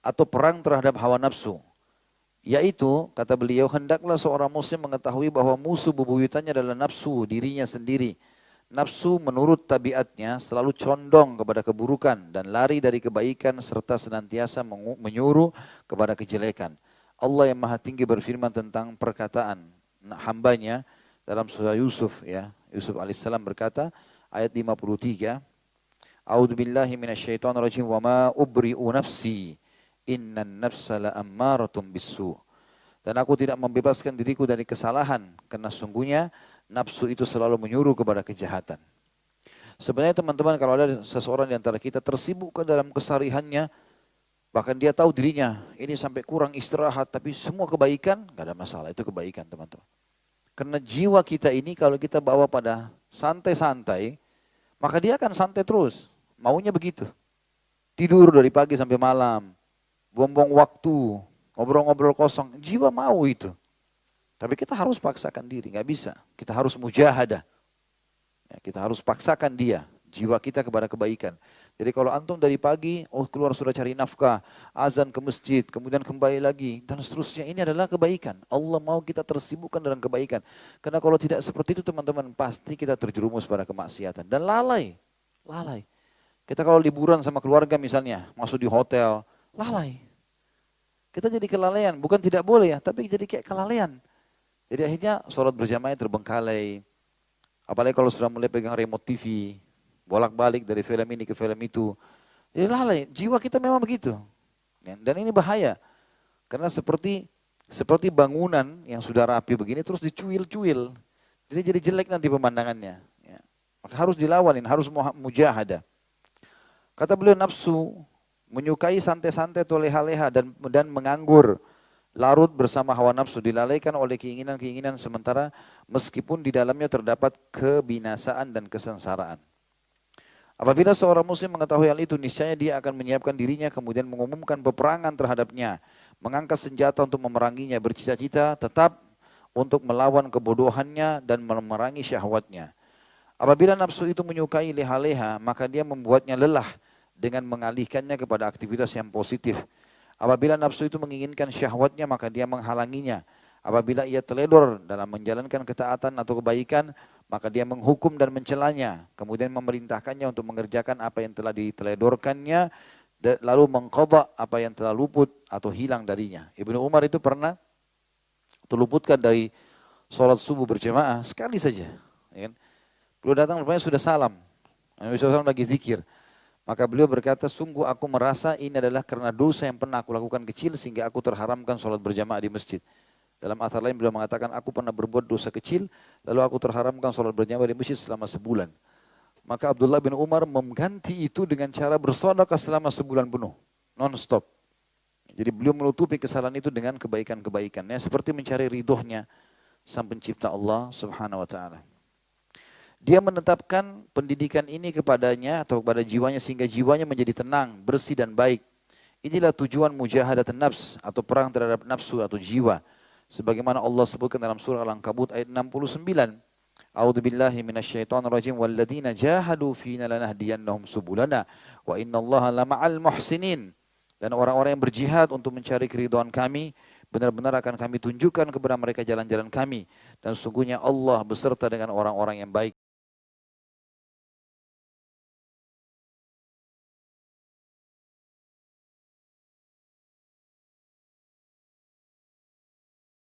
atau perang terhadap hawa nafsu. Yaitu, kata beliau, hendaklah seorang muslim mengetahui bahwa musuh bebuyutannya adalah nafsu dirinya sendiri. Nafsu menurut tabiatnya selalu condong kepada keburukan dan lari dari kebaikan serta senantiasa menyuruh kepada kejelekan. Allah yang Maha Tinggi berfirman tentang perkataan hambanya dalam surah Yusuf, ya. Yusuf alaihissalam berkata, ayat 53, A'udzu billahi minasyaitonir rajim wa ma ubri'u nafsi innan nafsa la'ammaratun bisu. Dan aku tidak membebaskan diriku dari kesalahan karena sungguhnya nafsu itu selalu menyuruh kepada kejahatan. Sebenarnya teman-teman, kalau ada seseorang di antara kita tersibukkan dalam kesehariannya, bahkan dia tahu dirinya ini sampai kurang istirahat, tapi semua kebaikan, gak ada masalah, itu kebaikan teman-teman. Karena jiwa kita ini kalau kita bawa pada santai-santai, maka dia akan santai terus, maunya begitu. Tidur dari pagi sampai malam, buang-buang waktu, ngobrol-ngobrol kosong, jiwa mau itu. Tapi kita harus paksakan diri, nggak bisa. Kita harus mujahadah. Ya, kita harus paksakan dia, jiwa kita kepada kebaikan. Jadi kalau antum dari pagi, keluar sudah cari nafkah, azan ke masjid, kemudian kembali lagi, dan seterusnya, ini adalah kebaikan. Allah mau kita tersibukkan dalam kebaikan. Karena kalau tidak seperti itu teman-teman, pasti kita terjerumus pada kemaksiatan. Dan lalai. Kita kalau liburan sama keluarga misalnya, masuk di hotel, lalai. Kita jadi kelalaian, bukan tidak boleh ya, tapi jadi kayak kelalaian. Jadi akhirnya sholat berjamaah terbengkalai. Apalagi kalau sudah mulai pegang remote TV, bolak-balik dari film ini ke film itu. Jadi lalai, jiwa kita memang begitu. Dan ini bahaya. Karena seperti bangunan yang sudah rapi begini terus dicuil-cuil. Jadi jelek nanti pemandangannya. Ya. Maka harus dilawanin, harus mujahadah. Kata beliau, nafsu menyukai santai-santai atau leha-leha dan menganggur. Larut bersama hawa nafsu, dilalaikan oleh keinginan-keinginan sementara meskipun di dalamnya terdapat kebinasaan dan kesengsaraan. Apabila seorang muslim mengetahui hal itu, niscaya dia akan menyiapkan dirinya kemudian mengumumkan peperangan terhadapnya, mengangkat senjata untuk memeranginya, bercita-cita tetap untuk melawan kebodohannya dan memerangi syahwatnya. Apabila nafsu itu menyukai leha-leha, maka dia membuatnya lelah dengan mengalihkannya kepada aktivitas yang positif. Apabila nafsu itu menginginkan syahwatnya, maka dia menghalanginya. Apabila ia teledor dalam menjalankan ketaatan atau kebaikan, maka dia menghukum dan mencelanya. Kemudian memerintahkannya untuk mengerjakan apa yang telah diteledorkannya, lalu mengqadha apa yang telah luput atau hilang darinya. Ibnu Umar itu pernah terluputkan dari sholat subuh berjamaah sekali saja. Ya kan? Beliau datang rupanya sudah salam. Nabi SAW lagi zikir. Maka beliau berkata, sungguh aku merasa ini adalah karena dosa yang pernah aku lakukan kecil sehingga aku terharamkan sholat berjamaah di masjid. Dalam athar lain beliau mengatakan, aku pernah berbuat dosa kecil, lalu aku terharamkan sholat berjamaah di masjid selama sebulan. Maka Abdullah bin Umar mengganti itu dengan cara bersedekah selama sebulan penuh, non-stop. Jadi beliau menutupi kesalahan itu dengan kebaikan-kebaikannya, seperti mencari ridhonya sang pencipta Allah subhanahu wa ta'ala. Dia menetapkan pendidikan ini kepadanya atau kepada jiwanya sehingga jiwanya menjadi tenang, bersih dan baik. Inilah tujuan mujahadatun nafs atau perang terhadap nafsu atau jiwa. Sebagaimana Allah sebutkan dalam surah Al-Ankabut ayat 69. A'udzu billahi minasyaitonir rajim walladzina jahadu fina lanahdiyannahum subulana wa innallaha lama'al muhsinin. Dan orang-orang yang berjihad untuk mencari keridhaan kami, benar-benar akan kami tunjukkan kepada mereka jalan-jalan kami. Dan sungguhnya Allah beserta dengan orang-orang yang baik.